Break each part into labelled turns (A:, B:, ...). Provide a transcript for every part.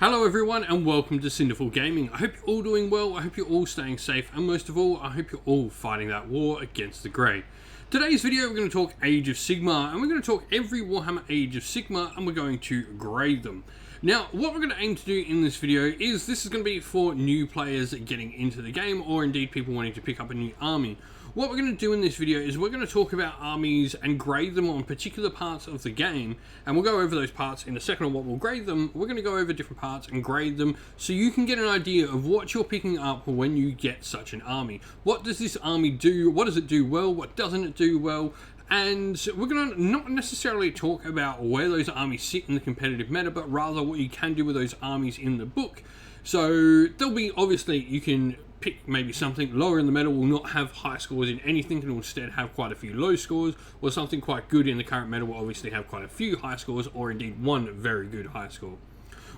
A: Hello everyone and welcome to Cinderful Gaming. I hope you're all doing well, I hope you're all staying safe, and most of all, I hope you're all fighting that war against the Grey. Today's video we're going to talk Age of Sigmar, and we're going to talk every Warhammer Age of Sigmar, and we're going to grade them. Now, what we're going to aim to do in this video is this is going to be for new players getting into the game, or indeed people wanting to pick up a new army. What we're going to do in this video is we're going to talk about armies and grade them on particular parts of the game, and we'll go over those parts in a second on what we'll grade them. We're going to go over different parts and grade them so you can get an idea of what you're picking up when you get such an army. What does this army do? What does it do well? What doesn't it do well? And we're going to not necessarily talk about where those armies sit in the competitive meta, but rather what you can do with those armies in the book. So there'll be, obviously, you can pick maybe something lower in the meta will not have high scores in anything and will instead have quite a few low scores, or something quite good in the current meta will obviously have quite a few high scores, or indeed one very good high score.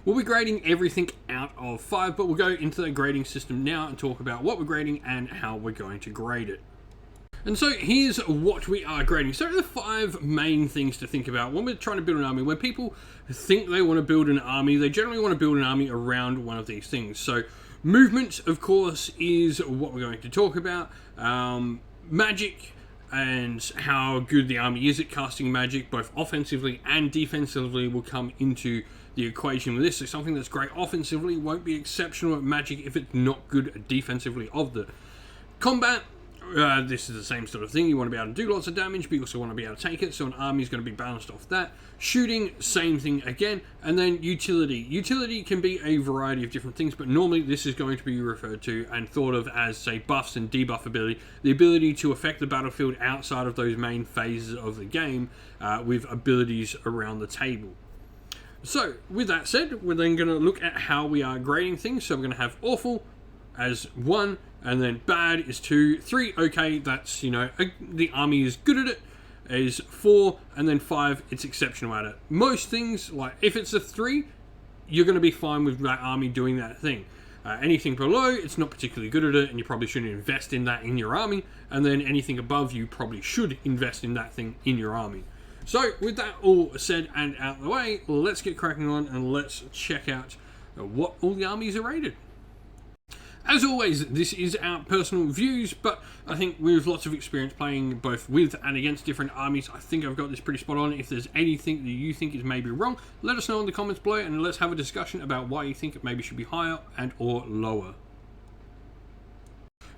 A: We'll be grading everything out of 5, but we'll go into the grading system now and talk about what we're grading and how we're going to grade it. And so here's what we are grading. So the 5 main things to think about when we're trying to build an army. When people think they want to build an army, they generally want to build an army around one of these things. So movement, of course, is what we're going to talk about. Magic and how good the army is at casting magic, both offensively and defensively, will come into the equation with this. So something that's great offensively won't be exceptional at magic if it's not good defensively of the combat. This is the same sort of thing. You want to be able to do lots of damage, but you also want to be able to take it, so an army is going to be balanced off that. Shooting, same thing again. And then utility. Utility can be a variety of different things, but normally this is going to be referred to and thought of as, say, buffs and debuff ability. The ability to affect the battlefield outside of those main phases of the game with abilities around the table. So, with that said, we're then going to look at how we are grading things. So we're going to have awful as 1, and then bad is 2, 3, okay, that's, you know, the army is good at it, is 4, and then 5, it's exceptional at it. Most things, like, if it's a 3, you're going to be fine with that army doing that thing. Anything below, it's not particularly good at it, and you probably shouldn't invest in that in your army, and then anything above, you probably should invest in that thing in your army. So, with that all said and out of the way, let's get cracking on, and let's check out what all the armies are rated. As always, this is our personal views, but I think with lots of experience playing both with and against different armies, I think I've got this pretty spot on. If there's anything that you think is maybe wrong, let us know in the comments below, and let's have a discussion about why you think it maybe should be higher and or lower.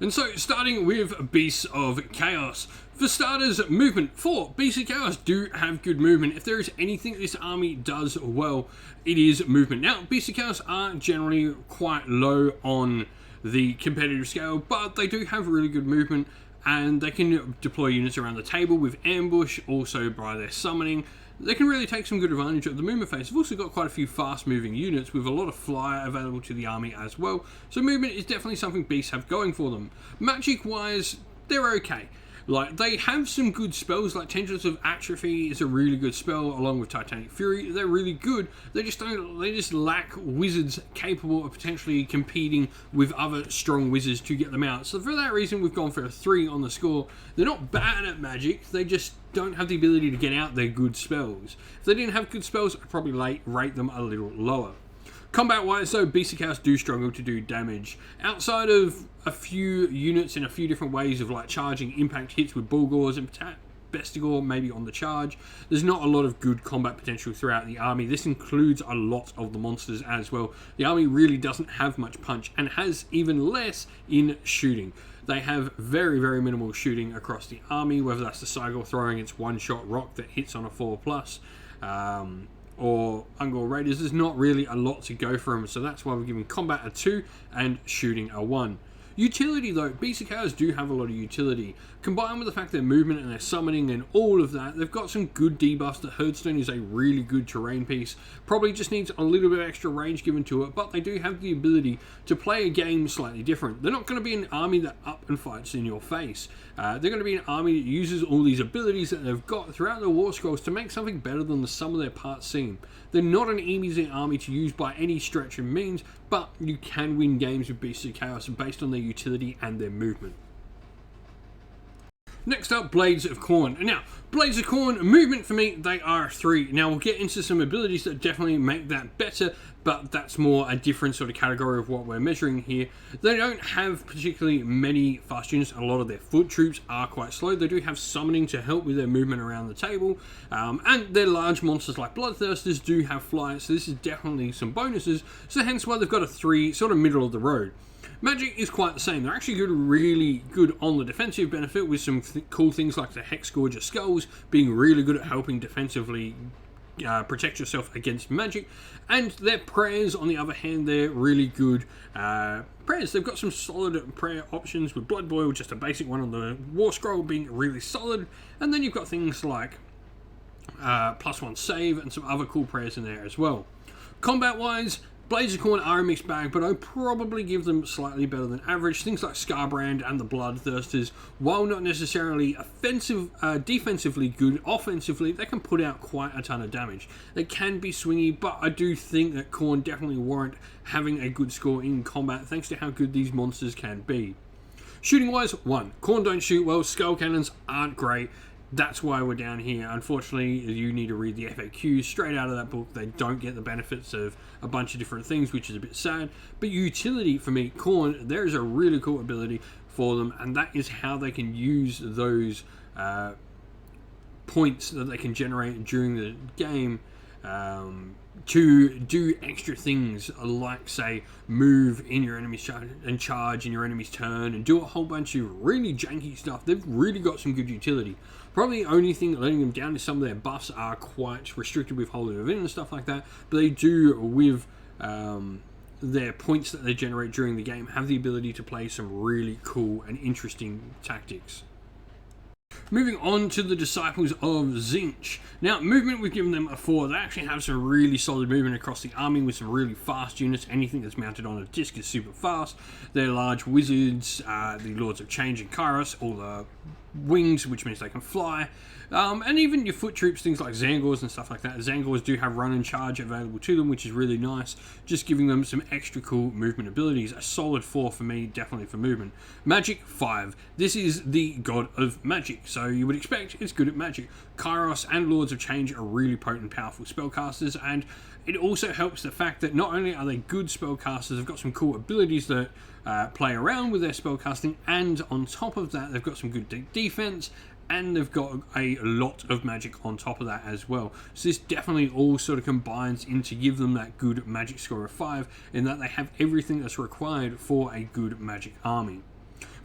A: And so, starting with Beasts of Chaos. For starters, movement. 4. Beasts of Chaos do have good movement. If there is anything this army does well, it is movement. Now, Beasts of Chaos are generally quite low on the competitive scale, but they do have really good movement, and they can deploy units around the table with ambush, also by their summoning. They can really take some good advantage of the movement phase. They've also got quite a few fast moving units with a lot of flyer available to the army as well, so movement is definitely something beasts have going for them. Magic wise, they're okay. Like, they have some good spells, like Tendrils of Atrophy is a really good spell, along with Titanic Fury. They're really good. They just lack wizards capable of potentially competing with other strong wizards to get them out. So for that reason, we've gone for a 3 on the score. They're not bad at magic, they just don't have the ability to get out their good spells. If they didn't have good spells, I'd probably rate them a little lower. Combat-wise, though, Beasts of Chaos do struggle to do damage. Outside of a few units in a few different ways of like charging impact hits with Bulgors and Bestigor maybe on the charge, there's not a lot of good combat potential throughout the army. This includes a lot of the monsters as well. The army really doesn't have much punch and has even less in shooting. They have very, very minimal shooting across the army, whether that's the Sigmar throwing its one-shot rock that hits on a 4+, or Ungor Raiders. There's not really a lot to go for them, so that's why we're giving combat a 2 and shooting a 1. Utility, though, Beasts of Chaos do have a lot of utility. Combined with the fact their movement and their summoning and all of that, they've got some good debuffs. The Herdstone is a really good terrain piece. Probably just needs a little bit of extra range given to it, but they do have the ability to play a game slightly different. They're not going to be an army that up and fights in your face. They're going to be an army that uses all these abilities that they've got throughout the War Scrolls to make something better than the sum of their parts seem. They're not an easy army to use by any stretch of means, but you can win games with Beasts of Chaos based on their utility and their movement. Next up, Blades of Khorne. Now, Blades of Khorne, movement for me, they are a 3. Now, we'll get into some abilities that definitely make that better, but that's more a different sort of category of what we're measuring here. They don't have particularly many fast units. A lot of their foot troops are quite slow. They do have summoning to help with their movement around the table, and their large monsters like Bloodthirsters do have fly, so this is definitely some bonuses, so hence why they've got a 3 sort of middle of the road. Magic is quite the same. They're actually good, really good on the defensive benefit, with some cool things like the Hexgorger Skulls being really good at helping defensively protect yourself against magic. And their prayers, on the other hand, they're really good prayers. They've got some solid prayer options, with Blood Boil, just a basic one on the War Scroll, being really solid. And then you've got things like +1 save and some other cool prayers in there as well. Combat-wise, Blades of Khorne are a mixed bag, but I'd probably give them slightly better than average. Things like Scarbrand and the Bloodthirsters, while not necessarily defensively good, offensively, they can put out quite a ton of damage. They can be swingy, but I do think that Khorne definitely warrant having a good score in combat, thanks to how good these monsters can be. Shooting wise, 1. Khorne don't shoot well, Skull Cannons aren't great. That's why we're down here. Unfortunately, you need to read the FAQs straight out of that book. They don't get the benefits of a bunch of different things, which is a bit sad. But utility, for me, Khorne, there is a really cool ability for them, and that is how they can use those points that they can generate during the game to do extra things, like, say, move in your enemy's charge and charge in your enemy's turn and do a whole bunch of really janky stuff. They've really got some good utility. Probably the only thing letting them down is some of their buffs are quite restricted with holding of in and stuff like that, but they do, with their points that they generate during the game, have the ability to play some really cool and interesting tactics. Moving on to the Disciples of Tzeentch. Now, movement, we've given them a 4. They actually have some really solid movement across the army with some really fast units. Anything that's mounted on a disc is super fast. They're large wizards, the Lords of Change and Kairos, all the wings, which means they can fly. And even your foot troops, things like Zangors and stuff like that. Zangors do have run and charge available to them, which is really nice, just giving them some extra cool movement abilities. A solid 4 for me, definitely for movement. Magic, 5. This is the god of magic, so you would expect it's good at magic. Kairos and Lords of Change are really potent, powerful spellcasters, and it also helps the fact that not only are they good spellcasters, they've got some cool abilities that play around with their spellcasting, and on top of that, they've got some good defense, and they've got a lot of magic on top of that as well. So this definitely all sort of combines in to give them that good magic score of 5, in that they have everything that's required for a good magic army.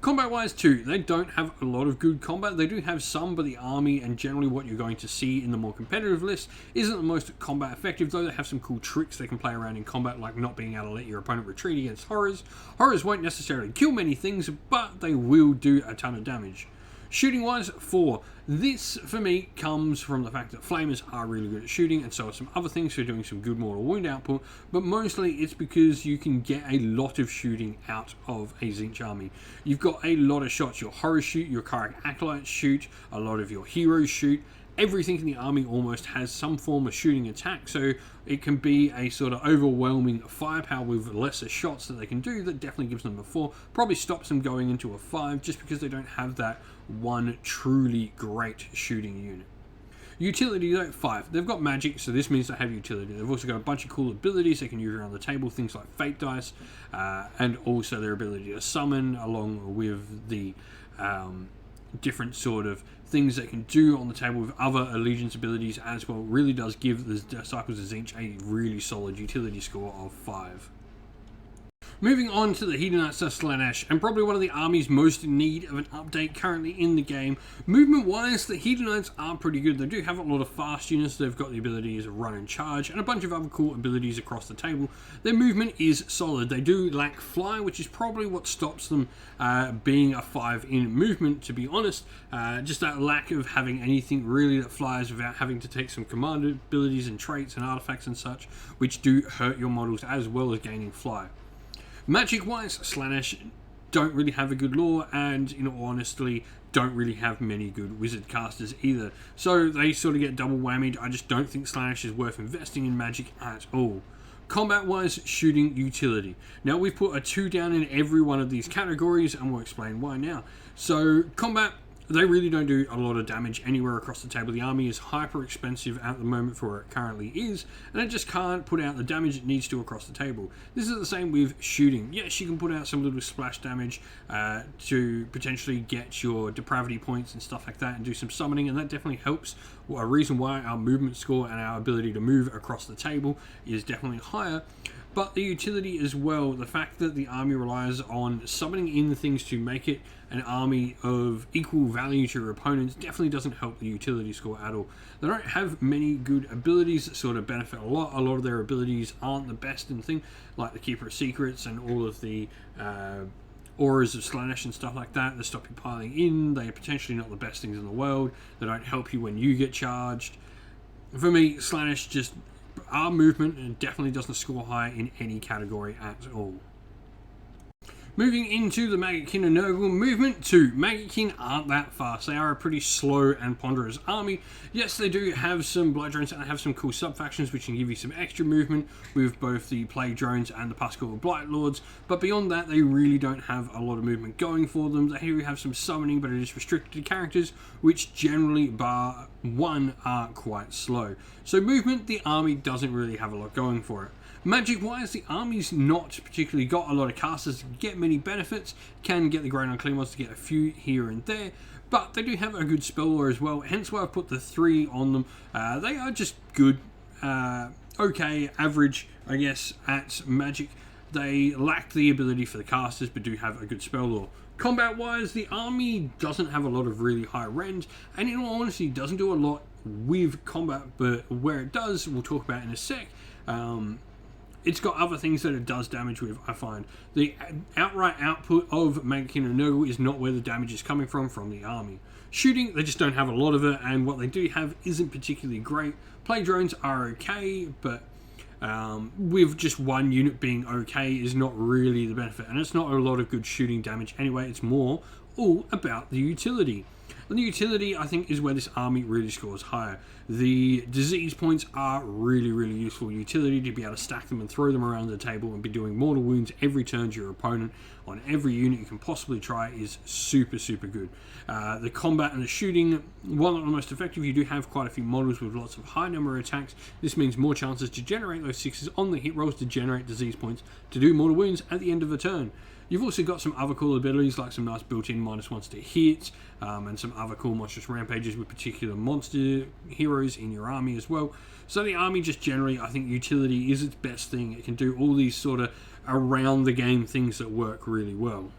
A: Combat-wise too, they don't have a lot of good combat. They do have some, but the army and generally what you're going to see in the more competitive list isn't the most combat effective, though they have some cool tricks they can play around in combat, like not being able to let your opponent retreat against horrors. Horrors won't necessarily kill many things, but they will do a ton of damage. Shooting wise, 4. This, for me, comes from the fact that Flamers are really good at shooting, and so are some other things for doing some good mortal wound output, but mostly it's because you can get a lot of shooting out of a Tzeentch army. You've got a lot of shots. Your Horrors shoot, your Kharak Acolytes shoot, a lot of your heroes shoot. Everything in the army almost has some form of shooting attack, so it can be a sort of overwhelming firepower with lesser shots that they can do. That definitely gives them a 4. Probably stops them going into a 5, just because they don't have that one truly great shooting unit. Utility though, 5. They've got magic, so this means they have utility. They've also got a bunch of cool abilities they can use around the table, things like Fate Dice, and also their ability to summon, along with the different sort of things they can do on the table with other allegiance abilities as well. Really does give the Disciples of Tzeentch a really solid utility score of 5. Moving on to the Hedonites of Slaanesh, and probably one of the armies most in need of an update currently in the game. Movement wise, the Hedonites are pretty good. They do have a lot of fast units. They've got the abilities to run and charge, and a bunch of other cool abilities across the table. Their movement is solid. They do lack fly, which is probably what stops them being a 5 in movement, to be honest. Just that lack of having anything really that flies without having to take some command abilities and traits and artifacts and such, which do hurt your models as well as gaining fly. Magic wise, Slaanesh don't really have a good lore, and in all honesty, don't really have many good wizard casters either. So they sort of get double whammied. I just don't think Slaanesh is worth investing in magic at all. Combat wise, shooting utility. Now we've put a 2 down in every one of these categories, and we'll explain why now. So combat, they really don't do a lot of damage anywhere across the table. The army is hyper expensive at the moment for where it currently is, and it just can't put out the damage it needs to across the table. This is the same with shooting. Yes, you can put out some little splash damage to potentially get your depravity points and stuff like that and do some summoning, and that definitely helps. A reason why our movement score and our ability to move across the table is definitely higher. But the utility as well, the fact that the army relies on summoning in things to make it an army of equal value to your opponents, definitely doesn't help the utility score at all. They don't have many good abilities that sort of benefit a lot. A lot of their abilities aren't the best in thing, like the Keeper of Secrets and all of the auras of Slanesh and stuff like that stop you piling in. They are potentially not the best things in the world. They don't help you when you get charged. For me, Slanesh just... our movement definitely doesn't score high in any category at all. Moving into the Maggotkin and Nurgle movement 2. Maggotkin aren't that fast. They are a pretty slow and ponderous army. Yes, they do have some Blood Drones and have some cool sub-factions which can give you some extra movement with both the Plague Drones and the Pascal Blight Lords, but beyond that they really don't have a lot of movement going for them. They do have some summoning, but it is restricted to characters which generally, bar one, are quite slow. So movement, the army doesn't really have a lot going for it. Magic wise, the army's not particularly got a lot of casters to get many benefits, can get the Great Unclean Ones to get a few here and there, but they do have a good spell lore as well, hence why I've put the 3 on them. They are just good, okay, average, I guess, at magic. They lack the ability for the casters, but do have a good spell lore. Combat wise, the army doesn't have a lot of really high range, and in all honesty doesn't do a lot with combat, but where it does, we'll talk about in a sec. It's got other things that it does damage with, I find. The outright output of Maggotkin and Nurgle is not where the damage is coming from the army. Shooting, they just don't have a lot of it, and what they do have isn't particularly great. Plague Drones are okay, but with just one unit being okay is not really the benefit, and it's not a lot of good shooting damage anyway. It's more all about the utility. And the utility, I think, is where this army really scores higher. The disease points are really useful utility to be able to stack them and throw them around the table and be doing mortal wounds every turn to your opponent on every unit you can possibly try is super good. The combat and the shooting, while not the most effective, you do have quite a few models with lots of high number of attacks. This means more chances to generate those 6s on the hit rolls to generate disease points to do mortal wounds at the end of the turn. You've also got some other cool abilities like some nice built-in -1s to hit, and some other cool monstrous rampages with particular monster heroes in your army as well. So the army just generally, I think utility is its best thing. It can do all these sort of around the game things that work really well.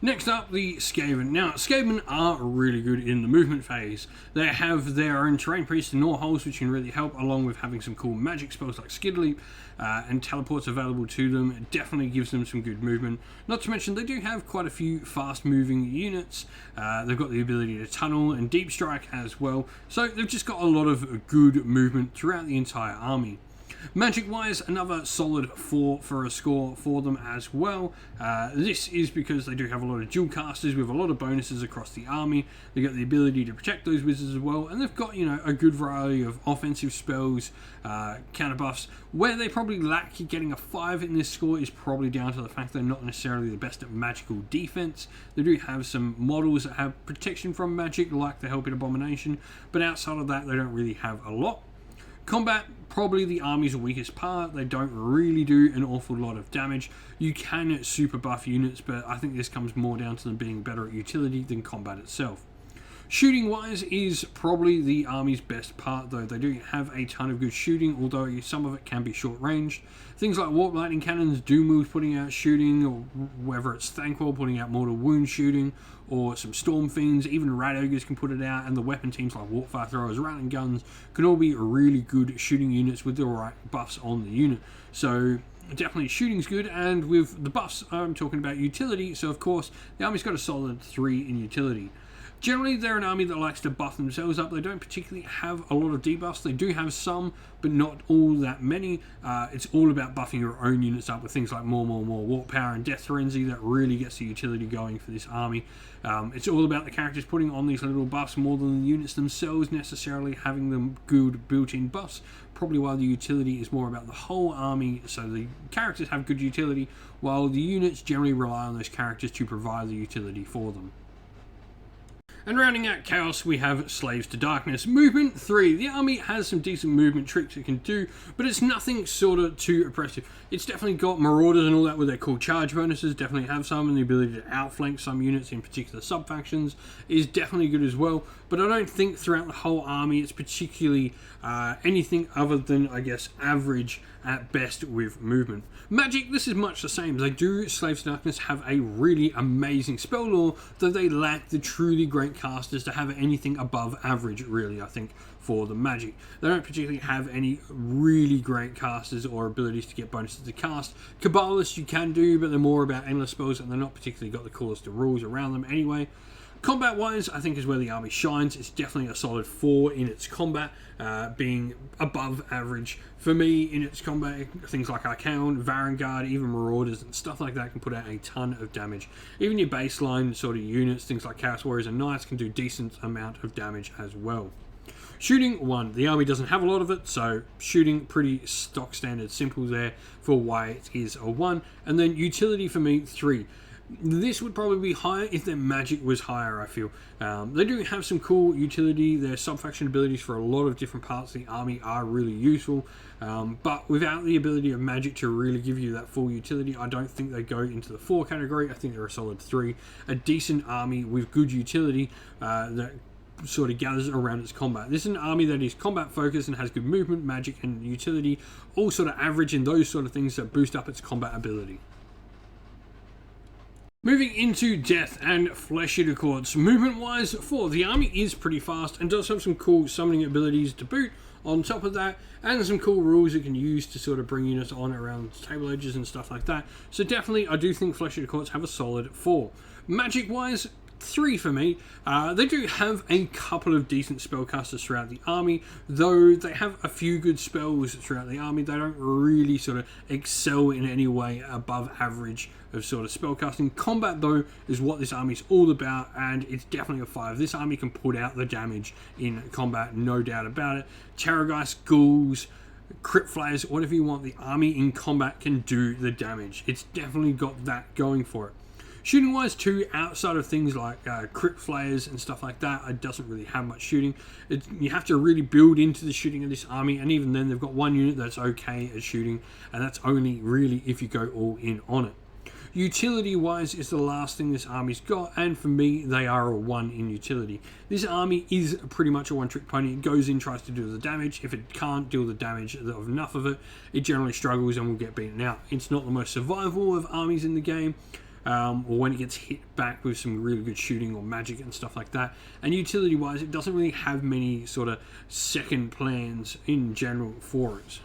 A: Next up, the Skaven. Now, Skaven are really good in the movement phase. They have their own terrain priests and gnaw holes, which can really help, along with having some cool magic spells like Skid Leap and teleports available to them. It definitely gives them some good movement. Not to mention, they do have quite a few fast-moving units. They've got the ability to tunnel and deep strike as well. So they've just got a lot of good movement throughout the entire army. Magic wise, another solid 4 for a score for them as well. This is because they do have a lot of dual casters with a lot of bonuses across the army. They've got the ability to protect those wizards as well, and they've got, you know, a good variety of offensive spells, counter buffs. Where they probably lack getting a 5 in this score is probably down to the fact they're not necessarily the best at magical defense. They do have some models that have protection from magic, like the Helping Abomination, but outside of that, they don't really have a lot. Combat, probably the army's weakest part. They don't really do an awful lot of damage. You can super buff units, but I think this comes more down to them being better at utility than combat itself. Shooting wise is probably the army's best part, though. They do have a ton of good shooting, although some of it can be short ranged. Things like Warp Lightning Cannons, Doom Moves putting out shooting, or whether it's Thanquol putting out mortal wound shooting, or some Storm Fiends, even Rat Ogres can put it out, and the weapon teams like Warpfire Throwers, Rattling Guns can all be really good shooting units with the right buffs on the unit. So definitely shooting's good, and with the buffs I'm talking about utility, so of course the army's got a solid 3 in utility. Generally, they're an army that likes to buff themselves up. They don't particularly have a lot of debuffs. They do have some, but not all that many. It's all about buffing your own units up with things like more Warp Power and Death Frenzy that really gets the utility going for this army. It's all about the characters putting on these little buffs more than the units themselves necessarily having them good built-in buffs. Probably why the utility is more about the whole army, so the characters have good utility, while the units generally rely on those characters to provide the utility for them. And rounding out Chaos, we have Slaves to Darkness. Movement 3. The army has some decent movement tricks it can do, but it's nothing sort of too oppressive. It's definitely got Marauders and all that with their cool charge bonuses, definitely have some, and the ability to outflank some units in particular sub-factions is definitely good as well, but I don't think throughout the whole army it's particularly anything other than, I guess, average at best with movement. Magic, this is much the same. They do, Slaves to Darkness, have a really amazing spell lore, though they lack the truly great casters to have anything above average, really, I think, for the Magic. They don't particularly have any really great casters or abilities to get bonuses to cast. Kabbalists you can do, but they're more about endless spells, and they're not particularly got the coolest of rules around them anyway. Combat-wise, I think is where the army shines. It's definitely a solid 4 in its combat, being above average. For me, in its combat, things like Archaon, Varangard, even Marauders and stuff like that can put out a ton of damage. Even your baseline sort of units, things like Chaos Warriors and Knights, can do decent amount of damage as well. Shooting 1. The army doesn't have a lot of it, so shooting pretty stock standard simple there for why it is a 1. And then utility for me, 3. This would probably be higher if their magic was higher, I feel. They do have some cool utility. Their sub-faction abilities for a lot of different parts of the army are really useful. But without the ability of magic to really give you that full utility, I don't think they go into the 4 category. I think they're a solid 3. A decent army with good utility that sort of gathers around its combat. This is an army that is combat focused and has good movement, magic and utility, all sort of average in those sort of things that boost up its combat ability. Moving into Death and Flesh Eater Courts. Movement-wise, 4. The army is pretty fast and does have some cool summoning abilities to boot on top of that, and some cool rules it can use to sort of bring units on around table edges and stuff like that. So definitely, I do think Flesh Eater Courts have a solid 4. Magic-wise, 3 for me. They do have a couple of decent spellcasters throughout the army, though they have a few good spells throughout the army. They don't really sort of excel in any way above average of sort of spellcasting. Combat, though, is what this army is all about, and it's definitely a 5. This army can put out the damage in combat, no doubt about it. Terrorgeist, Ghouls, Crypt Flayers, whatever you want, the army in combat can do the damage. It's definitely got that going for it. Shooting wise too, outside of things like Crypt Flayers and stuff like that, it doesn't really have much shooting. You have to really build into the shooting of this army, and even then they've got one unit that's okay at shooting, and that's only really if you go all in on it. Utility wise is the last thing this army's got, and for me they are a 1 in utility. This army is pretty much a one-trick pony. It goes in, tries to do the damage. If it can't do the damage of enough of it, it generally struggles and will get beaten out. It's not the most survivable of armies in the game, or when it gets hit back with some really good shooting or magic and stuff like that. And utility wise, it doesn't really have many sort of second plans in general for it.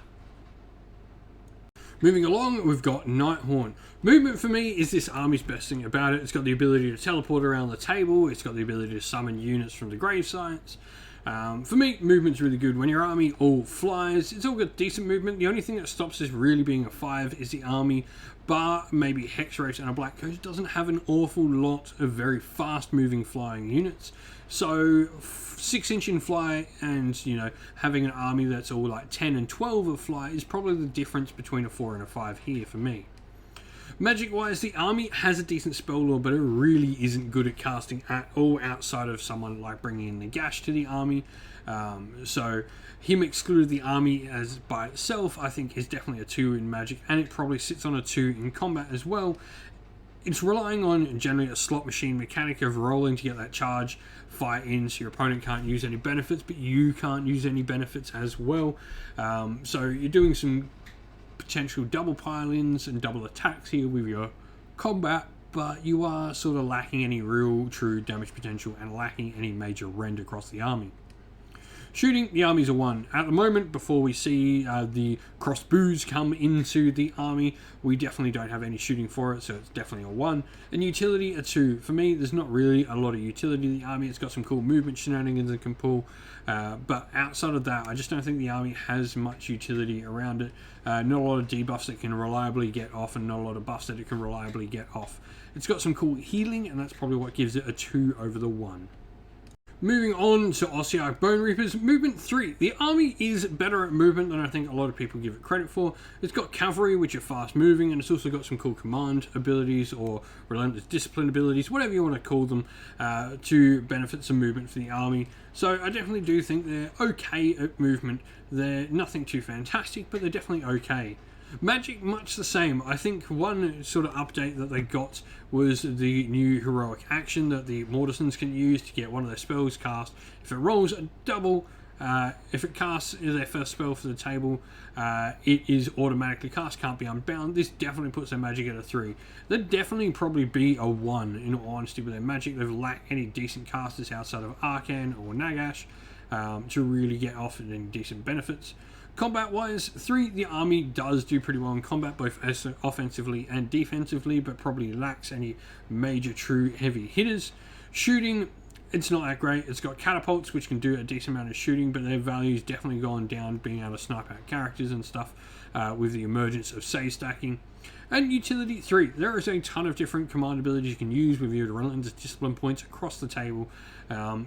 A: Moving along, we've got Nighthorn. Movement for me is this army's best thing about it. It's got the ability to teleport around the table. It's got the ability to summon units from the grave sites. For me, movement's really good. When your army all flies, it's all got decent movement. The only thing that stops this really being a 5 is the army, bar maybe Hex Race and a Black Coast, doesn't have an awful lot of very fast moving flying units. So 6-inch in fly and, you know, having an army that's all like 10 and 12 of fly is probably the difference between a 4 and a 5 here for me. Magic wise, the army has a decent spell lore, but it really isn't good at casting at all outside of someone like bringing in Nagash to the army. So him excluded the army as by itself, I think, is definitely a 2 in magic, and it probably sits on a 2 in combat as well. It's relying on generally a slot machine mechanic of rolling to get that charge fight in, so your opponent can't use any benefits, but you can't use any benefits as well. So you're doing some potential double pile-ins and double attacks here with your combat, but you are sort of lacking any real true damage potential and lacking any major rend across the army. Shooting, the army's a 1. At the moment, before we see the crossbows come into the army, we definitely don't have any shooting for it, so it's definitely a 1. And utility, a 2. For me, there's not really a lot of utility in the army. It's got some cool movement shenanigans it can pull, but outside of that, I just don't think the army has much utility around it. Not a lot of debuffs that can reliably get off, and not a lot of buffs that it can reliably get off. It's got some cool healing, and that's probably what gives it a 2 over the 1. Moving on to Ossiarch Bone Reapers, movement 3. The army is better at movement than I think a lot of people give it credit for. It's got cavalry, which are fast moving, and it's also got some cool command abilities or relentless discipline abilities, whatever you want to call them, to benefit some movement for the army. So I definitely do think they're okay at movement. They're nothing too fantastic, but they're definitely okay. Magic, much the same. I think one sort of update that they got was the new heroic action that the Mortisans can use to get one of their spells cast. If it rolls a double, if it casts their first spell for the table, it is automatically cast, can't be unbound. This definitely puts their magic at a 3. They'd definitely probably be a 1, in all honesty, with their magic. They've lacked any decent casters outside of Arcan or Nagash to really get off any decent benefits. Combat-wise, 3, the army does do pretty well in combat, both offensively and defensively, but probably lacks any major true heavy hitters. Shooting, it's not that great. It's got catapults, which can do a decent amount of shooting, but their value's definitely gone down, being able to snipe out characters and stuff with the emergence of save stacking. And utility 3, there is a ton of different command abilities you can use with your relentless discipline points across the table.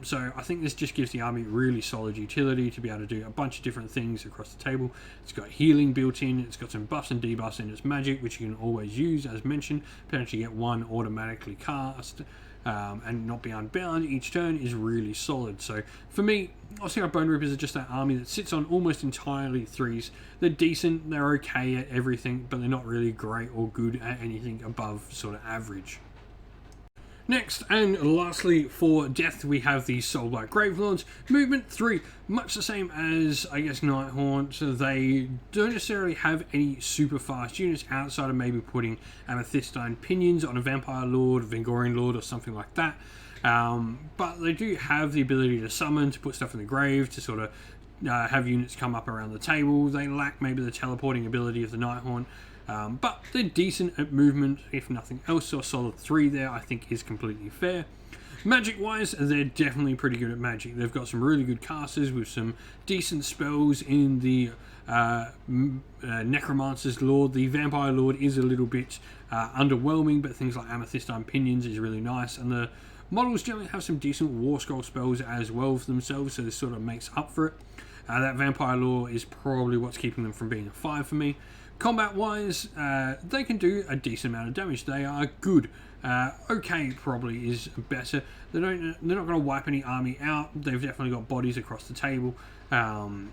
A: So I think this just gives the army really solid utility to be able to do a bunch of different things across the table. It's got healing built in, it's got some buffs and debuffs in its magic, which you can always use, as mentioned. Potentially get 1 automatically cast and not be unbound each turn is really solid. So for me, Ossiarch Bone Reapers are just that army that sits on almost entirely 3s. They're decent, they're okay at everything, but they're not really great or good at anything above sort of average. Next, and lastly, for Death, we have the Soulblight Gravelords. Movement 3, much the same as, I guess, Nighthaunt. They don't necessarily have any super fast units outside of maybe putting Amethystine Pinions on a Vampire Lord, Vengorian Lord, or something like that. But they do have the ability to summon, to put stuff in the grave, to sort of have units come up around the table. They lack maybe the teleporting ability of the Nighthaunt. But they're decent at movement, if nothing else, so a solid 3 there I think is completely fair. Magic wise, they're definitely pretty good at magic. They've got some really good casters with some decent spells in the Necromancer's Lord. The Vampire Lord is a little bit underwhelming, but things like Amethystine Pinions is really nice, and the models generally have some decent War Scroll spells as well for themselves, so this sort of makes up for it. That Vampire Lord is probably what's keeping them from being a 5 for me. Combat-wise, they can do a decent amount of damage. They are good. Okay, probably is better. They're not going to wipe any army out. They've definitely got bodies across the table. And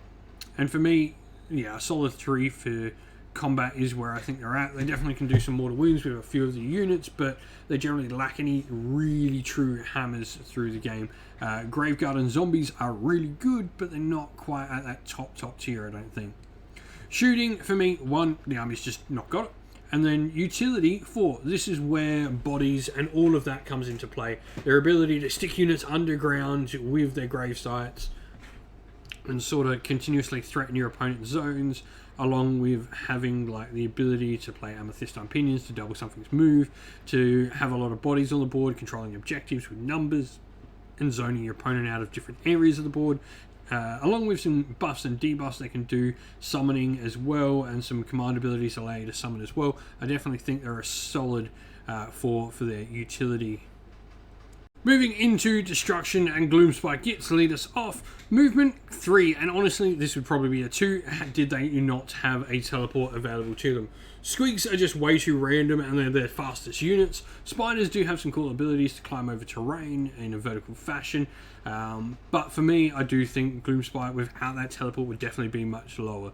A: for me, yeah, a solid 3 for combat is where I think they're at. They definitely can do some mortal wounds with a few of the units, but they generally lack any really true hammers through the game. Graveguard and zombies are really good, but they're not quite at that top tier, I don't think. Shooting, for me, 1, the army's just not got it. And then utility, 4, this is where bodies and all of that comes into play. Their ability to stick units underground with their grave sites and sort of continuously threaten your opponent's zones, along with having like the ability to play Amethystine Pinions to double something's move, to have a lot of bodies on the board, controlling objectives with numbers, and zoning your opponent out of different areas of the board. Along with some buffs and debuffs, they can do summoning as well, and some command abilities allow you to summon as well. I definitely think they're a solid 4 for their utility. Moving into Destruction and Gloomspite Git to lead us off. Movement 3, and honestly this would probably be a 2 did they not have a teleport available to them. Squigs are just way too random, and they're their fastest units. Spiders do have some cool abilities to climb over terrain in a vertical fashion, but for me, I do think Gloomspite without that teleport would definitely be much lower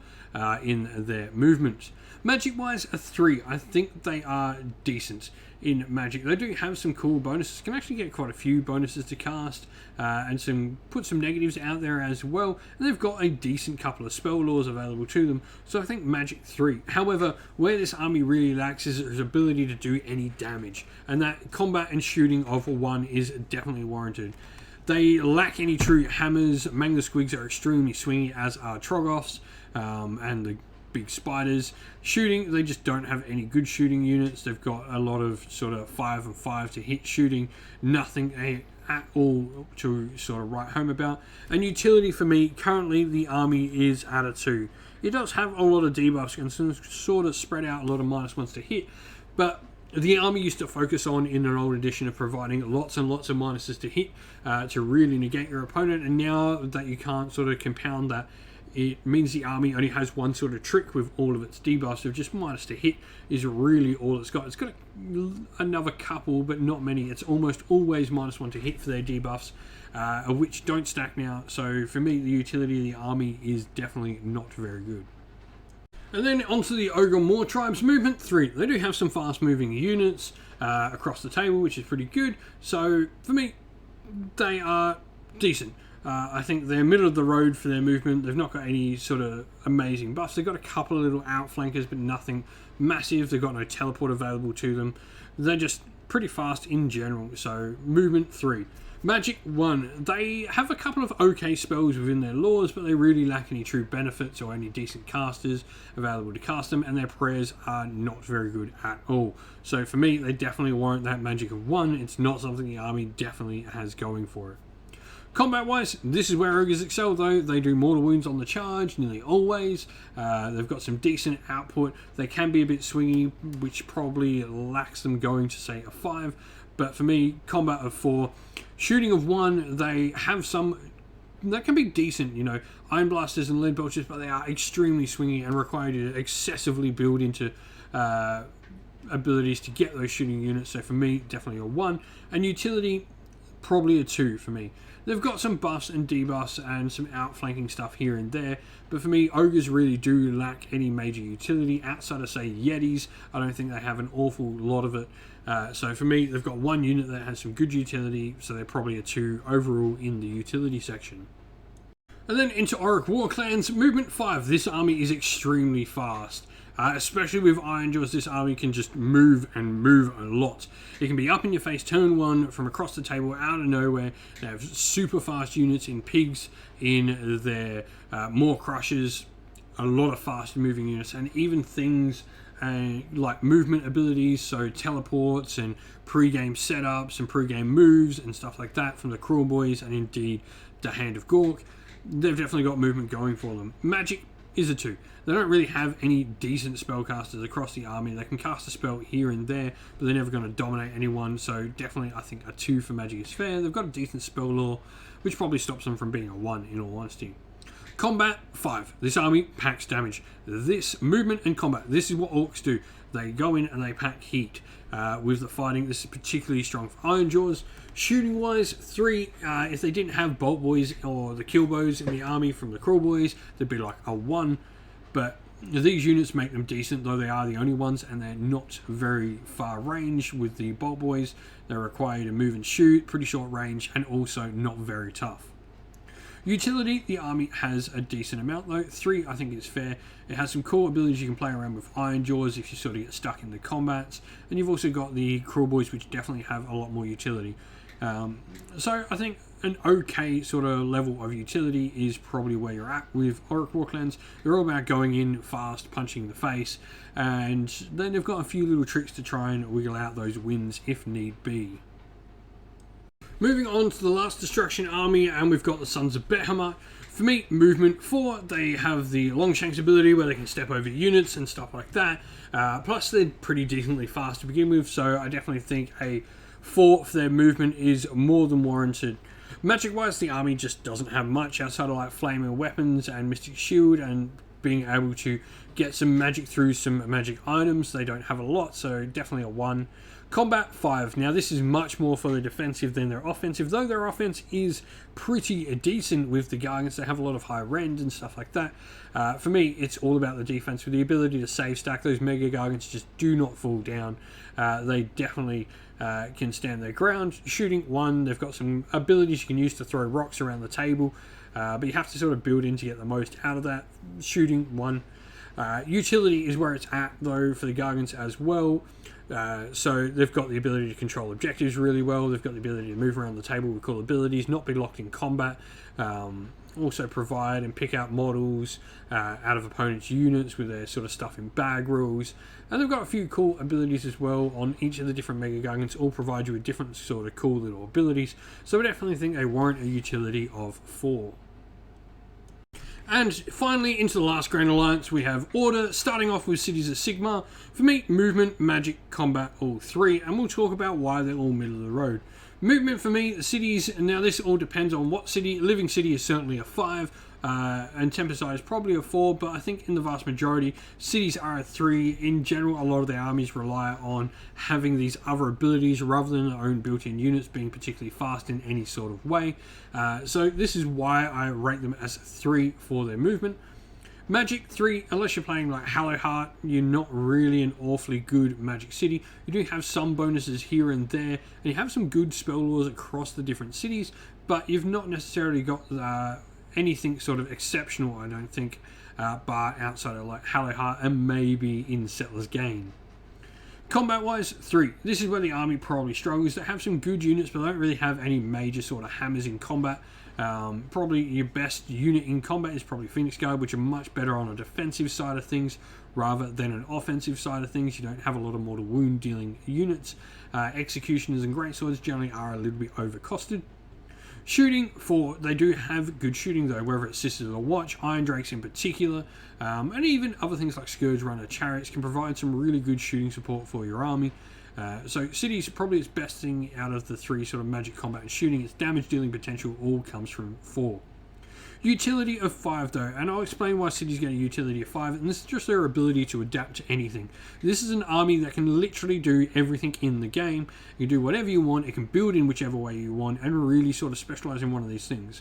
A: in their movement. Magic-wise, a 3. I think they are decent in magic. They do have some cool bonuses. Can actually get quite a few bonuses to cast, and put some negatives out there as well. And they've got a decent couple of spell laws available to them. So I think magic 3. However, where this army really lacks is its ability to do any damage, and that combat and shooting of 1 is definitely warranted. They lack any true hammers. Mangler Squigs are extremely swingy, as are Troggoths, and the big spiders. Shooting, they just don't have any good shooting units. They've got a lot of sort of 5 and 5 to hit shooting, nothing at all to sort of write home about. And utility, for me, currently the army is at a 2. It does have a lot of debuffs and some sort of spread out a lot of -1s to hit, but the army used to focus on in an old edition of providing lots and lots of minuses to hit to really negate your opponent, and now that you can't sort of compound that, it means the army only has one sort of trick with all of its debuffs of just minus to hit is really all it's got. It's got another couple, but not many. It's almost always -1 to hit for their debuffs, which don't stack now. So for me, the utility of the army is definitely not very good. And then onto the Ogre Moor Tribes, movement 3. They do have some fast moving units across the table, which is pretty good. So for me, they are decent. I think they're middle of the road for their movement. They've not got any sort of amazing buffs. They've got a couple of little outflankers, but nothing massive. They've got no teleport available to them. They're just pretty fast in general. So movement 3. Magic 1. They have a couple of okay spells within their laws, but they really lack any true benefits or any decent casters available to cast them, and their prayers are not very good at all. So for me, they definitely warrant that magic of 1. It's not something the army definitely has going for it. Combat wise, this is where ogres excel though. They do mortal wounds on the charge nearly always. They've got some decent output. They can be a bit swingy, which probably lacks them going to say a 5, but for me, combat of 4, shooting of 1, they have some that can be decent, you know, iron blasters and lead belchers, but they are extremely swingy and require you to excessively build into abilities to get those shooting units. So for me, definitely a 1, and utility probably a 2 for me. They've got some buffs and debuffs and some outflanking stuff here and there, but for me, ogres really do lack any major utility outside of, say, Yetis. I don't think they have an awful lot of it. So for me, they've got 1 unit that has some good utility, so they're probably a 2 overall in the utility section. And then into Orc War Clans, movement 5. This army is extremely fast. Especially with Iron Jaws, this army can just move and move a lot. It can be up in your face turn 1 from across the table out of nowhere. They have super fast units in pigs, in their Maw Crushers, a lot of fast moving units, and even things like movement abilities, so teleports and pre-game setups and pre-game moves and stuff like that from the Cruel Boys and indeed the Hand of Gork. They've definitely got movement going for them. Magic is a 2. They don't really have any decent spellcasters across the army. They can cast a spell here and there, but they're never going to dominate anyone, so definitely I think a 2 for Magic is fair. They've got a decent spell lore, which probably stops them from being a 1 in all honesty. Combat 5. This army packs damage. This movement and combat, this is what orcs do. They go in and they pack heat. With the fighting, this is particularly strong for Iron Jaws. Shooting wise, 3. If they didn't have Bolt Boys or the Kill Bows in the army from the Cruel Boys, they'd be like a 1. But these units make them decent, though they are the only ones, and they're not very far range with the Bolt Boys. They're required to move and shoot, pretty short range, and also not very tough. Utility, the army has a decent amount though. 3 I think is fair. It has some cool abilities you can play around with Iron Jaws if you sort of get stuck in the combats. And you've also got the Cruel Boys, which definitely have a lot more utility. So I think an okay sort of level of utility is probably where you're at with Orc War Clans. They're all about going in fast, punching the face, and then they've got a few little tricks to try and wiggle out those wins if need be. Moving on to the last destruction army, and we've got the Sons of Behemoth. For me, movement 4, they have the Longshanks ability where they can step over units and stuff like that. Plus, they're pretty decently fast to begin with, so I definitely think a 4 for their movement is more than warranted. Magic-wise, the army just doesn't have much outside of like flaming weapons and Mystic Shield and being able to get some magic through some magic items. They don't have a lot, so definitely a 1. Combat 5. Now this is much more for the defensive than their offensive, though their offense is pretty decent with the Gargants. They have a lot of high rend and stuff like that. For me, it's all about the defense with the ability to save stack. Those Mega Gargants just do not fall down. They definitely can stand their ground. Shooting 1, they've got some abilities you can use to throw rocks around the table, but you have to sort of build in to get the most out of that. Shooting 1. Utility is where it's at though for the Gargants as well. So they've got the ability to control objectives really well. They've got the ability to move around the table with cool abilities, not be locked in combat. Also provide and pick out models out of opponents' units with their sort of stuff in bag rules. And they've got a few cool abilities as well on each of the different Mega Gargants, all provide you with different sort of cool little abilities. So I definitely think they warrant a utility of 4. And finally, into the last Grand Alliance, we have Order, starting off with cities of Sigmar. For me, movement, magic, combat, all three, and we'll talk about why they're all middle of the road. Movement for me, the cities, now this all depends on what city. Living City is certainly a 5, and Tempest is probably a 4, but I think in the vast majority, cities are a 3. In general, a lot of the armies rely on having these other abilities rather than their own built-in units being particularly fast in any sort of way. So this is why I rate them as a 3 for their movement. Magic 3, unless you're playing like Heart, you're not really an awfully good magic city. You do have some bonuses here and there, and you have some good spell laws across the different cities, but you've not necessarily got anything sort of exceptional, I don't think, bar outside of like Heart and maybe in Settlers Gain. Combat wise, 3. This is where the army probably struggles. They have some good units, but they don't really have any major sort of hammers in combat. Probably your best unit in combat is probably Phoenix Guard, which are much better on a defensive side of things rather than an offensive side of things. You don't have a lot of mortal wound dealing units. Executioners and greatswords generally are a little bit overcosted. Shooting 4, they do have good shooting though, whether it's Sisters of the Watch, Iron Drakes in particular, and even other things like Scourge Runner Chariots can provide some really good shooting support for your army. So cities probably its best thing out of the 3 sort of magic, combat and shooting. Its damage dealing potential all comes from 4. Utility of 5 though, and I'll explain why cities get a utility of 5, and this is just their ability to adapt to anything. This is an army that can literally do everything in the game. You do whatever you want, it can build in whichever way you want, and really sort of specialize in one of these things.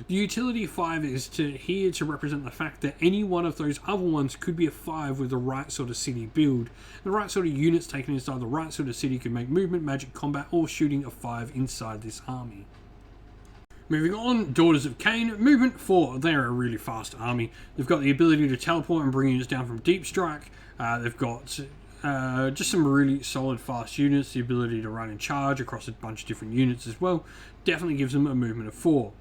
A: The utility 5 is here to represent the fact that any one of those other ones could be a 5 with the right sort of city build. The right sort of units taken inside the right sort of city could make movement, magic, combat, or shooting a 5 inside this army. Moving on, Daughters of Cain, movement 4. They're a really fast army. They've got the ability to teleport and bring units down from deep strike. They've got just some really solid fast units. The ability to run and charge across a bunch of different units as well. Definitely gives them a movement of 4.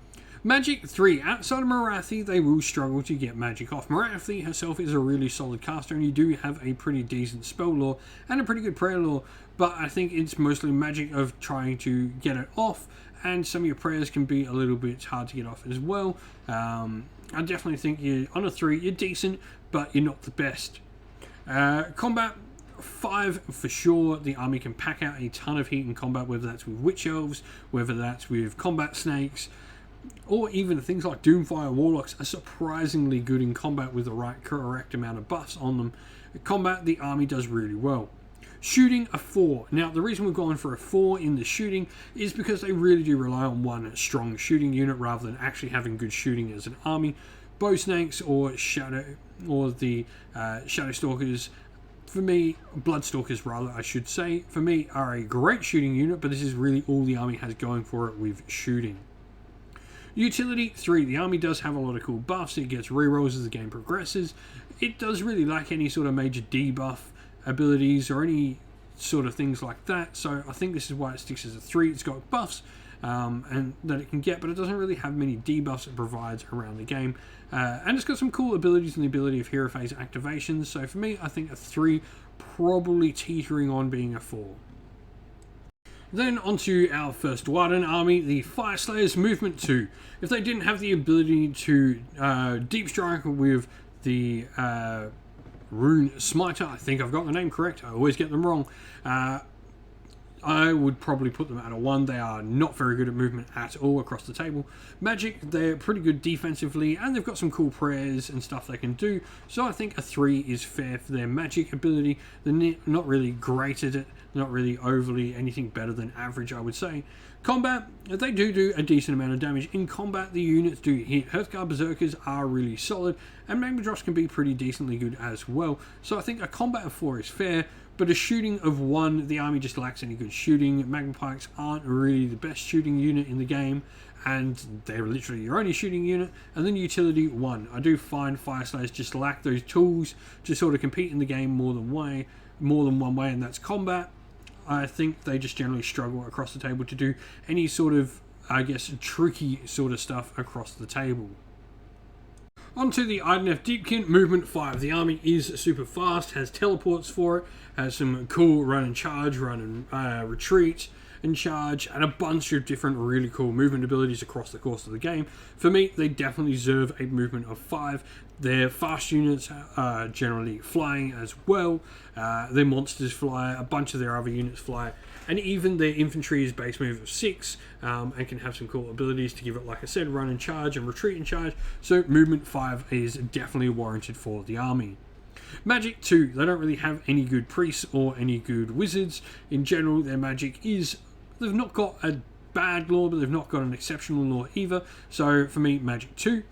A: Magic 3. Outside of Morathi, they will struggle to get magic off. Morathi herself is a really solid caster, and you do have a pretty decent spell lore and a pretty good prayer lore, but I think it's mostly magic of trying to get it off, and some of your prayers can be a little bit hard to get off as well. I definitely think you're on a 3, you're decent, but you're not the best. Combat 5 for sure. The army can pack out a ton of heat in combat, whether that's with witch elves, whether that's with combat snakes, or even things like Doomfire Warlocks are surprisingly good in combat with the right correct amount of buffs on them. Combat, the army does really well. Shooting a 4. Now the reason we've gone for a 4 in the shooting is because they really do rely on one strong shooting unit rather than actually having good shooting as an army. Bow Snakes or the Shadow Stalkers, for me, Bloodstalkers rather I should say, for me are a great shooting unit, but this is really all the army has going for it with shooting. Utility 3. The army does have a lot of cool buffs. It gets rerolls as the game progresses. It does really lack any sort of major debuff abilities or any sort of things like that. So I think this is why it sticks as a 3. It's got buffs and that it can get, but it doesn't really have many debuffs it provides around the game. And it's got some cool abilities and the ability of hero phase activations. So for me, I think a 3, probably teetering on being a 4. Then onto our first Warden army, the Fire Slayers, movement 2. If they didn't have the ability to deep strike with the Rune Smiter, I think I've got the name correct, I always get them wrong, I would probably put them at a 1. They are not very good at movement at all across the table. Magic, they're pretty good defensively, and they've got some cool prayers and stuff they can do, so I think a 3 is fair for their magic ability. They're not really great at it, not really overly anything better than average, I would say. Combat, they do a decent amount of damage. In combat, the units do hit. Hearthguard Berserkers are really solid, and Magma Drops can be pretty decently good as well, so I think a combat of 4 is fair. But a shooting of 1, the army just lacks any good shooting. Magma Pikes aren't really the best shooting unit in the game, and they're literally your only shooting unit. And then utility 1. I do find Fire Slayers just lack those tools to sort of compete in the game more than one way, and that's combat. I think they just generally struggle across the table to do any sort of, I guess, tricky sort of stuff across the table. Onto the Idenef Deepkin, movement 5. The army is super fast, has teleports for it, has some cool run and charge, run and retreat, and charge, and a bunch of different really cool movement abilities across the course of the game. For me, they definitely deserve a movement of 5. Their fast units are generally flying as well. Their monsters fly, a bunch of their other units fly, and even their infantry is base move of 6 and can have some cool abilities to give it, like I said, run and charge and retreat and charge. So movement 5 is definitely warranted for the army. Magic 2, they don't really have any good priests or any good wizards. In general, their magic is, they've not got a bad lore, but they've not got an exceptional lore either. So for me, Magic 2.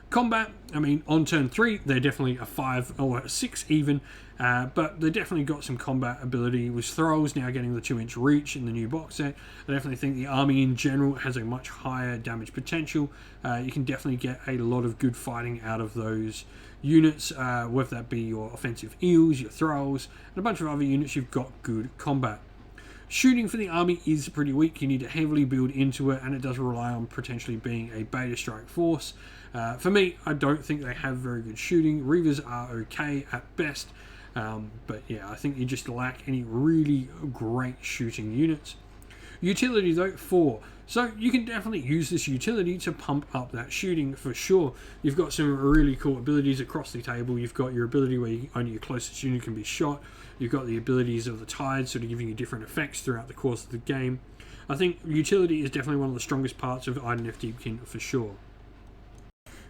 A: Combat, I mean, on turn 3, they're definitely a 5 or a 6 even, but they definitely got some combat ability with Thralls now getting the 2-inch reach in the new box set. I definitely think the army in general has a much higher damage potential. You can definitely get a lot of good fighting out of those units, whether that be your offensive eels, your Thralls, and a bunch of other units. You've got good combat. Shooting for the army is pretty weak. You need to heavily build into it, and it does rely on potentially being a beta strike force. For me, I don't think they have very good shooting. Reavers are okay at best, but yeah, I think you just lack any really great shooting units. Utility though, 4. So you can definitely use this utility to pump up that shooting for sure. You've got some really cool abilities across the table. You've got your ability where only your closest unit can be shot. You've got the abilities of the tide, sort of giving you different effects throughout the course of the game. I think utility is definitely one of the strongest parts of Idoneth Deepkin for sure.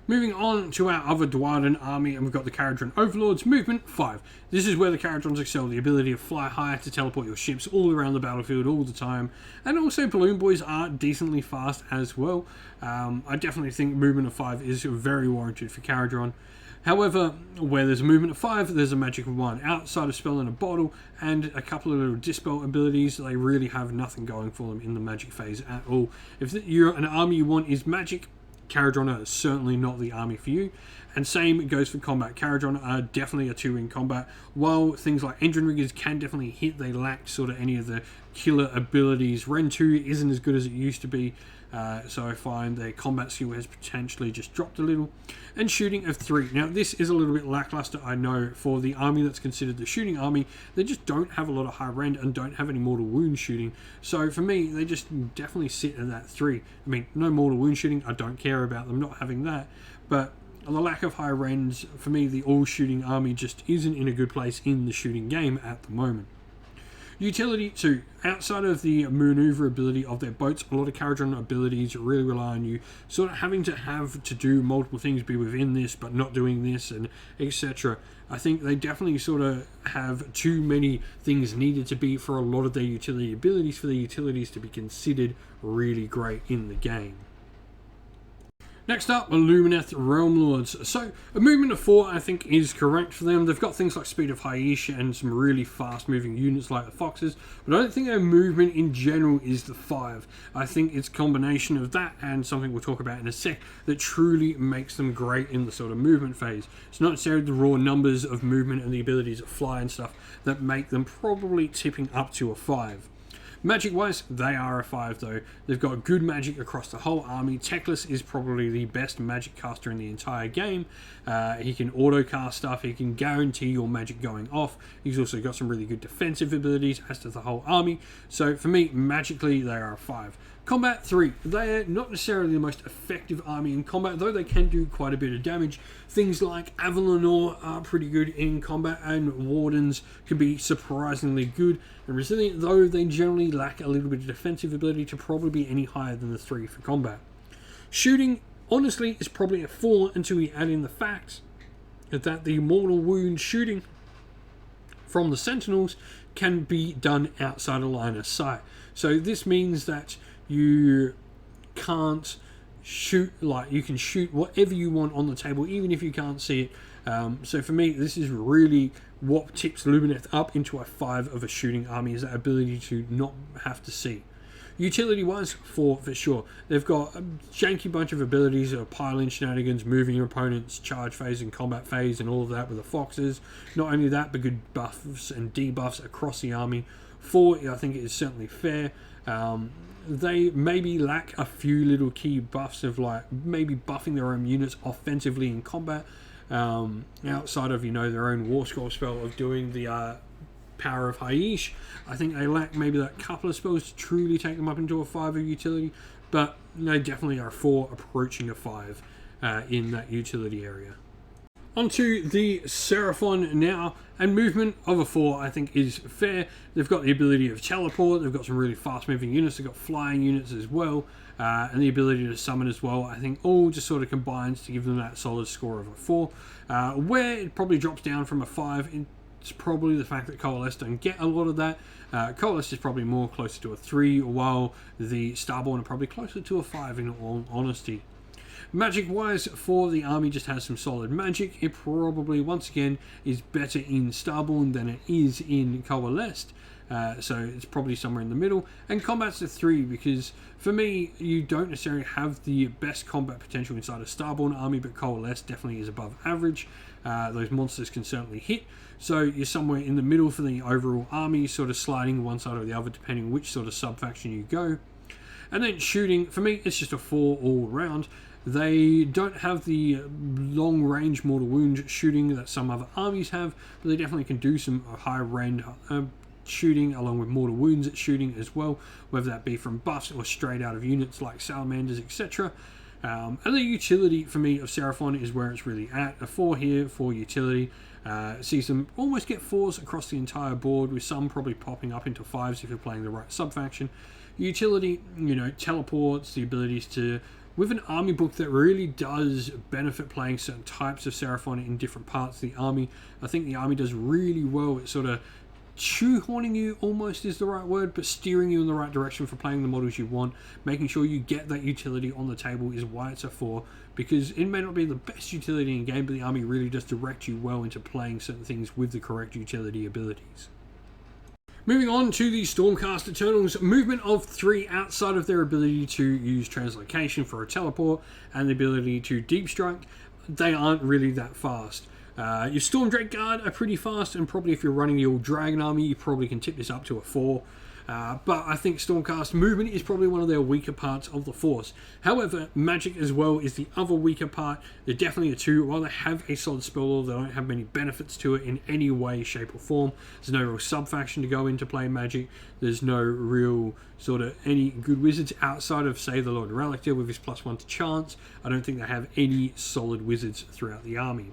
A: Moving on to our other Dwarden army, and we've got the Caradron Overlords, movement 5. This is where the Caradrons excel, the ability to fly high, to teleport your ships all around the battlefield all the time, and also Balloon Boys are decently fast as well. I definitely think movement of 5 is very warranted for Caradron. However, where there's a movement of 5, there's a magic of 1. Outside of Spell in a Bottle and a couple of little Dispel abilities, they really have nothing going for them in the magic phase at all. If you're an army you want is magic, Caradron are certainly not the army for you. And same goes for combat. Caradron are definitely a 2 in combat. While things like Engine Riggers can definitely hit, they lack sort of any of the killer abilities. Ren 2 isn't as good as it used to be. So I find their combat skill has potentially just dropped a little. And shooting of 3. Now this is a little bit lackluster, I know, for the army that's considered the shooting army. They just don't have a lot of high rend and don't have any mortal wound shooting. So for me, they just definitely sit at that 3. I mean, no mortal wound shooting, I don't care about them not having that. But the lack of high rends, for me, the all shooting army just isn't in a good place in the shooting game at the moment. Utility 2. Outside of the maneuverability of their boats, a lot of Caradron abilities really rely on you sort of having to do multiple things, be within this but not doing this, and etc. I think they definitely sort of have too many things needed to be for a lot of their utility abilities for the utilities to be considered really great in the game. Next up, Lumineth Realm Lords. So, a movement of 4 I think is correct for them. They've got things like Speed of Haish and some really fast moving units like the Foxes, but I don't think their movement in general is the 5. I think it's a combination of that and something we'll talk about in a sec that truly makes them great in the sort of movement phase. It's not necessarily the raw numbers of movement and the abilities to fly and stuff that make them probably tipping up to a 5. Magic wise, they are a 5 though. They've got good magic across the whole army. Teclis is probably the best magic caster in the entire game. He can auto cast stuff, he can guarantee your magic going off. He's also got some really good defensive abilities as to the whole army. So for me, magically, they are a 5. Combat 3. They are not necessarily the most effective army in combat, though they can do quite a bit of damage. Things like Avalanor are pretty good in combat, and Wardens can be surprisingly good and resilient, though they generally lack a little bit of defensive ability to probably be any higher than the 3 for combat. Shooting, honestly, is probably a 4 until we add in the fact that the mortal wound shooting from the Sentinels can be done outside a line of sight. So this means that you can't shoot, like, you can shoot whatever you want on the table even if you can't see it. So for me, this is really what tips Lumineth up into a 5 of a shooting army, is that ability to not have to see. Utility wise, 4 for sure. They've got a janky bunch of abilities of pile-in shenanigans, moving your opponent's charge phase and combat phase and all of that with the Foxes. Not only that, but good buffs and debuffs across the army. 4, I think, is certainly fair. They maybe lack a few little key buffs of, like, maybe buffing their own units offensively in combat, outside of, you know, their own War Scroll spell of doing the power of Haish. I think they lack maybe that couple of spells to truly take them up into a 5 of utility, but they definitely are a 4 approaching a 5 in that utility area. Onto the Seraphon now, and movement of a 4 I think is fair. They've got the ability of teleport, they've got some really fast moving units, they've got flying units as well, and the ability to summon as well. I think all just sort of combines to give them that solid score of a 4. Where it probably drops down from a 5, it's probably the fact that Coalesce don't get a lot of that. Coalesce is probably more closer to a 3, while the Starborn are probably closer to a 5 in all honesty. Magic wise, for the army, just has some solid magic. It probably, once again, is better in Starborn than it is in Coalesced. So it's probably somewhere in the middle. And combat's a 3 because, for me, you don't necessarily have the best combat potential inside a Starborn army, but Coalesced definitely is above average. Those monsters can certainly hit. So you're somewhere in the middle for the overall army, sort of sliding one side or the other, depending which sort of sub-faction you go. And then shooting, for me, it's just a 4 all round. They don't have the long-range mortal wound shooting that some other armies have, but they definitely can do some high-range shooting along with mortal wounds at shooting as well, whether that be from buffs or straight out of units like salamanders, etc. And the utility for me of Seraphon is where it's really at. A 4 here for utility. Sees them almost get 4s across the entire board, with some probably popping up into 5s if you're playing the right sub-faction. Utility, you know, teleports, the abilities to, with an army book that really does benefit playing certain types of Seraphon in different parts of the army. I think the army does really well at sort of shoehorning you, almost is the right word, but steering you in the right direction for playing the models you want. Making sure you get that utility on the table is why it's a 4, because it may not be the best utility in game, but the army really does direct you well into playing certain things with the correct utility abilities. Moving on to the Stormcast Eternals, movement of 3 outside of their ability to use translocation for a teleport and the ability to deep strike. They aren't really that fast. Your Storm Drake Guard are pretty fast, and probably if you're running the all Dragon army, you probably can tip this up to a 4. But I think Stormcast movement is probably one of their weaker parts of the force. However, magic as well is the other weaker part. They're definitely a 2. While they have a solid spell lore, they don't have many benefits to it in any way, shape or form. There's no real sub-faction to go into play magic. There's no real sort of any good wizards outside of, say, the Lord Relictor with his +1 to chance. I don't think they have any solid wizards throughout the army.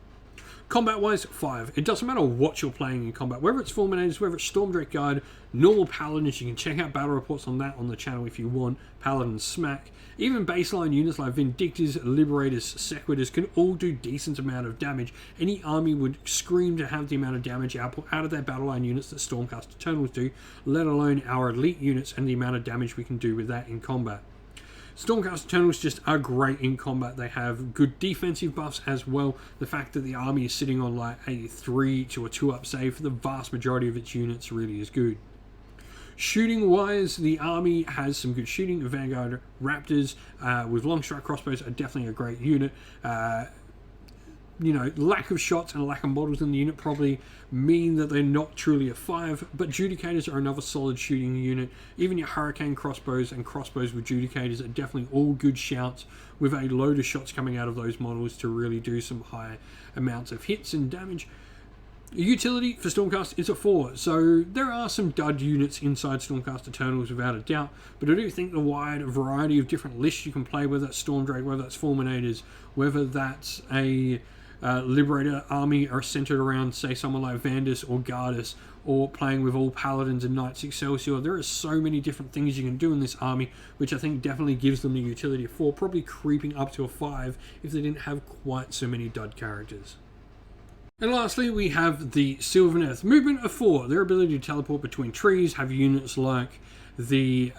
A: Combat-wise, 5. It doesn't matter what you're playing in combat, whether it's Fulminators, whether it's Storm Drake Guard, normal Paladins. You can check out battle reports on that on the channel if you want. Paladin Smack. Even baseline units like Vindictors, Liberators, Sequitors can all do decent amount of damage. Any army would scream to have the amount of damage output out of their battle line units that Stormcast Eternals do, let alone our elite units and the amount of damage we can do with that in combat. Stormcast Eternals just are great in combat. They have good defensive buffs as well. The fact that the army is sitting on like a 3 to a 2 up save for the vast majority of its units really is good. Shooting wise, the army has some good shooting. Vanguard Raptors with long strike crossbows are definitely a great unit. You know, lack of shots and lack of models in the unit probably mean that they're not truly a 5, but Judicators are another solid shooting unit. Even your Hurricane crossbows and crossbows with Judicators are definitely all good shouts, with a load of shots coming out of those models to really do some high amounts of hits and damage. Utility for Stormcast is a 4, so there are some dud units inside Stormcast Eternals without a doubt, but I do think the wide variety of different lists you can play, whether that's Storm Drake, whether that's Fulminators, whether that's a Liberator army are centered around, say, someone like Vandus or Gardas, or playing with all Paladins and Knights Excelsior. There are so many different things you can do in this army, which I think definitely gives them the utility of 4, probably creeping up to a 5 if they didn't have quite so many dud characters. And lastly, we have the Sylvaneth. Movement of 4. Their ability to teleport between trees, have units like the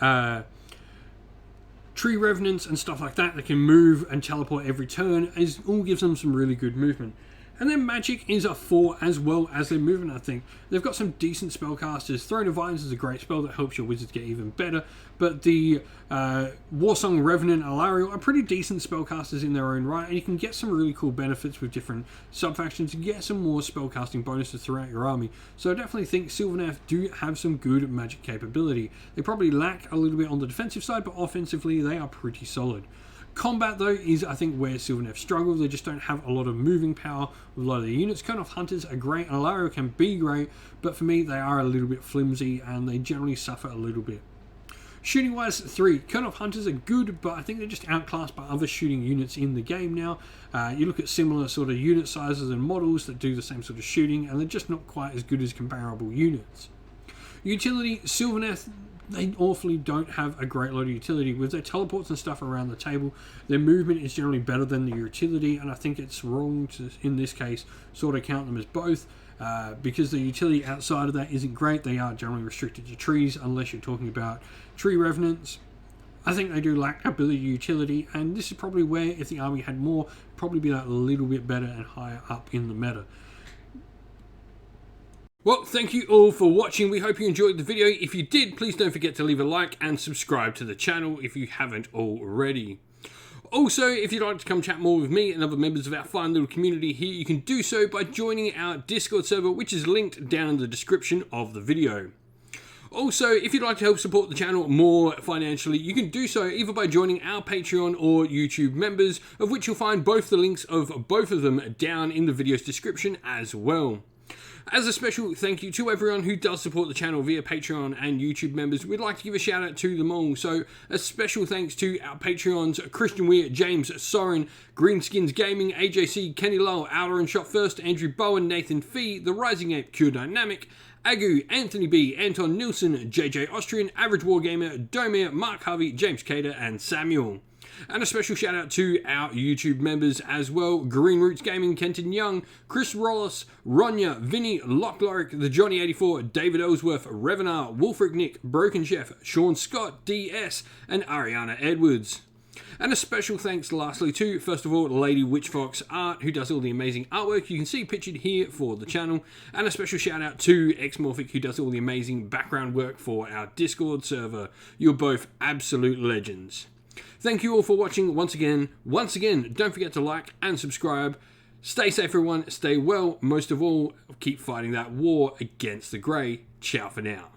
A: Tree Revenants and stuff like that can move and teleport every turn, all gives them some really good movement. And then magic is a 4 as well as their movement, I think. They've got some decent spellcasters. Throne of Vines is a great spell that helps your wizards get even better. But the Warsong Revenant and Alariel are pretty decent spellcasters in their own right. And you can get some really cool benefits with different sub-factions to get some more spellcasting bonuses throughout your army. So I definitely think Sylvaneth do have some good magic capability. They probably lack a little bit on the defensive side, but offensively they are pretty solid. Combat, though, is, I think, where Sylvaneth struggle. They just don't have a lot of moving power with a lot of the units. Kurnoth Hunters are great, and Alario can be great, but for me, they are a little bit flimsy, and they generally suffer a little bit. Shooting wise, 3. Kurnoth Hunters are good, but I think they're just outclassed by other shooting units in the game now. You look at similar sort of unit sizes and models that do the same sort of shooting, and they're just not quite as good as comparable units. Utility, Sylvaneth, they awfully don't have a great lot of utility. With their teleports and stuff around the table, their movement is generally better than the utility, and I think it's wrong to, in this case, sort of count them as both. Because the utility outside of that isn't great. They are generally restricted to trees unless you're talking about tree revenants. I think they do lack ability utility, and this is probably where, if the army had more, probably be that a little bit better and higher up in the meta. Well, thank you all for watching. We hope you enjoyed the video. If you did, please don't forget to leave a like and subscribe to the channel if you haven't already. Also, if you'd like to come chat more with me and other members of our fine little community here, you can do so by joining our Discord server, which is linked down in the description of the video. Also, if you'd like to help support the channel more financially, you can do so either by joining our Patreon or YouTube members, of which you'll find both the links of both of them down in the video's description as well. As a special thank you to everyone who does support the channel via Patreon and YouTube members, we'd like to give a shout out to them all. So a special thanks to our Patreons, Christian Weir, James Soren, Greenskins Gaming, AJC, Kenny Lowell, Outer and Shot First, Andrew Bowen, Nathan Fee, The Rising Ape, Cure Dynamic, Agu, Anthony B, Anton Nilsson, JJ Austrian, Average Wargamer, Domir, Mark Harvey, James Cater and Samuel. And a special shout out to our YouTube members as well: Green Roots Gaming, Kenton Young, Chris Rollis, Ronya, Vinny, Lockloric, the Johnny84, David Ellsworth, Revenar, Wolfric Nick, Broken Chef, Sean Scott, DS, and Ariana Edwards. And a special thanks lastly to, first of all, Lady Witchfox Art, who does all the amazing artwork you can see pictured here for the channel. And a special shout out to Xmorphic, who does all the amazing background work for our Discord server. You're both absolute legends. Thank you all for watching once again. Don't forget to like and subscribe. Stay safe, everyone. Stay well. Most of all, keep fighting that war against the Grey. Ciao for now.